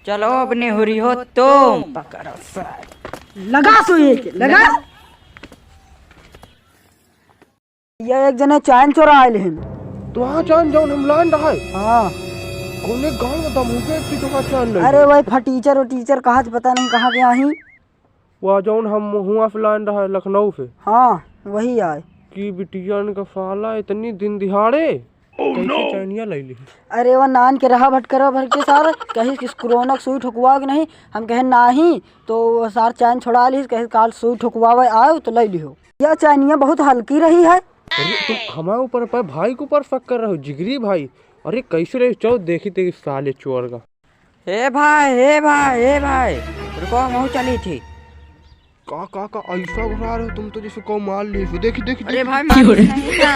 चलो अपनी हुरी हो तुम पकड़ो लगा सुई के लगा। ये एक जने चैन चोरा आयल हैं। तो वहाँ चैन जाओ हम लान रहा है। हाँ कौने गांव में दम हो गया कि जगह चैन ले। अरे वही फटीचर और टीचर कहाँ से पता नहीं कहाँ गया ही। वहाँ जाओ हम हुआ से लान रहा है लखनऊ से। हाँ वही आए की बिटिया का साला इतनी दिन दिहाड़े कैसे चैनिया ले ली। अरे वो नान के रहा भटकरा भर के सार कहीं किस कोरोना सुई ठुकवा के नहीं हम कहे नहीं तो सार चैन छोड़ा ली कहे काल सुई ठुकवावे आओ तो ले लियो। यह चैनिया बहुत हल्की रही है। अरे तुम हमारे ऊपर पर भाई के ऊपर शक कर रहे हो जिगरी भाई। अरे कैसे रहे चौ देखी तेरी साले चोर का। हे भाई रुको मुँह चली थी का ऐसा घुरा रहे हो तुम तो जैसे कौ मार ली। देखी देखी अरे भाई नहीं था।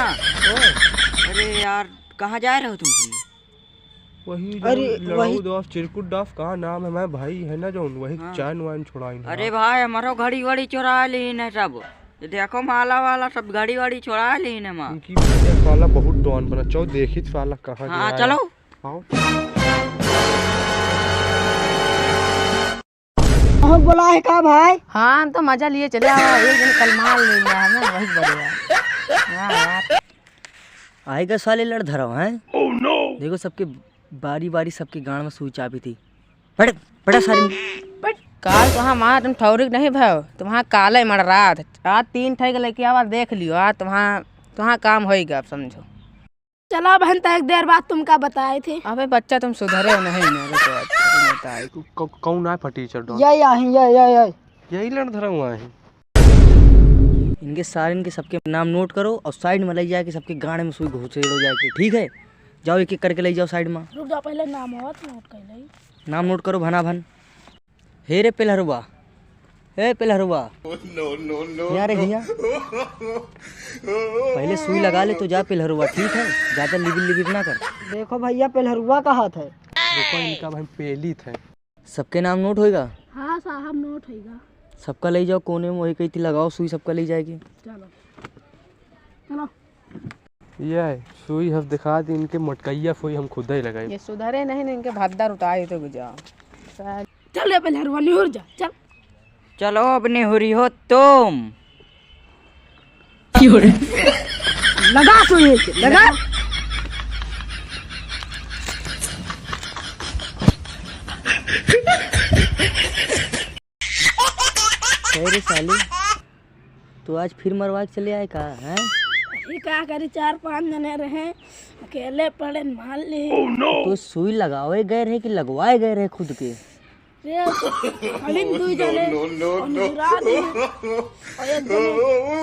अरे यार कहाँ जा रहे हो तुम? वही अरे वही दोस्त चिरकुट दास कहाँ नाम है मैं भाई है ना जो वही चैन वैन छुड़ाई। अरे भाई हमारो घड़ी वड़ी चुरा ली न सब देखो माला वाला सब घड़ी वड़ी चुरा ली न माँ। इनकी साला बहुत डॉन बना चौ देखी साला कहाँ। हाँ चलो आओ बोला है का भाई। हाँ हम तो मजा लिए चले आओ एक दिन कल माल ले लिया है ना वही बढ़िया। आएगा साले लड़ धरा है। देखो सबके बारी बारी सबके गांड में सुई चाबी थी। बड़ा सारी काल तुहाँ माँ तुम ठौरिक नहीं भाव तुम्हारा काले मर रहा था आज 3 ठेक लेके आवा देख लियो आज तुम्हारा काम होएगा अब समझो। चलो बहन तो एक देर बाद तुम क्या बताए थे। अबे बच्चा तुम सुधरे हो नहीं मेरे को कौन है फटीचर डॉन। यही लड़ धरा हुआ है। इनके सारे इनके सबके नाम नोट करो और साइड में ले जाए कि सबके गांड में सुई घुसेड़ हो जाए। ठीक है जाओ एक एक करके ले जाओ साइड में। रुक जाओ पहले नाम हो नोट कर ले। नाम नोट करो भना भन। हे रे पिलहरुआ हे पिलहरुआ यहाँ रे भैया पहले सुई लगा ले तो जा पिलहरुआ। ठीक है ज्यादा लिबिर ना कर। देखो भैया पेलहरुआ का हाथ है। देखो इनका भाई पहली था। सबके नाम नोट होएगा। हाँ साहब नोट होगा। सबका ले जाओ कोने में वही कही थी लगाओ सुई सबका ले जाएगी। चलो चलो ये सुई हम दिखा दी इनके मटकैया सुई हम खुद ही लगाई। ये सुधरे नहीं इनके भद्दा उतारे तो गुजा। चल पहले हरवा निहुर जा चल। चलो अपनी हुरी हो तुम लगा सुई के लगा। अरे साली तो आज फिर मरवा के चले आए का है। अरे क्या करी 4-5 जने रहे अकेले पड़े मार ले। तो सुई लगाए गए रहे कि लगवाए गए रहे खुद के। खड़ी में 2 जने और निहुरा दे और एक जने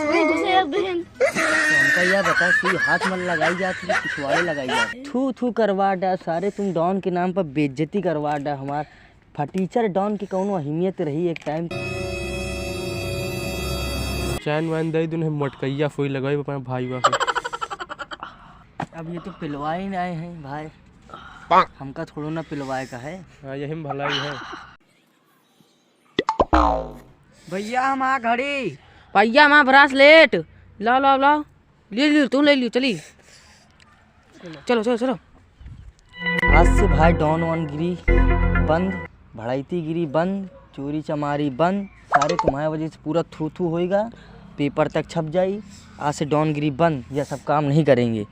सुई घुसे बहन। तो हमका यह बता सुई हाथ में लगाई जाती है पिछवाड़े लगाई जाती। थू थू करवा डा सारे तुम डॉन के नाम पर बेइज्जती करवा डा। हमार फटीचर डॉन की कौनो अहमियत रही एक टाइम। चैन वैन दे दूँ मटकैया सुई लगाई अपने भाई वाला। अब ये तो पिलवाए नहीं आए हैं भाई हमका थोड़ा ना पिलवाए का है। हाँ यही में भलाई है। भैया हमारा घड़ी भैया माँ ब्रासलेट लाओ लाओ लाओ ले तुम ले लियो चली चलो चलो चलो। आज से भाई डॉन वन गिरी बंद भड़ाइती गिरी बंद चोरी चमारी बंद सारे तुम्हारे वजह से पूरा थू थू होएगा पेपर तक छप जाई। आज से डॉन गिरी बंद यह सब काम नहीं करेंगे।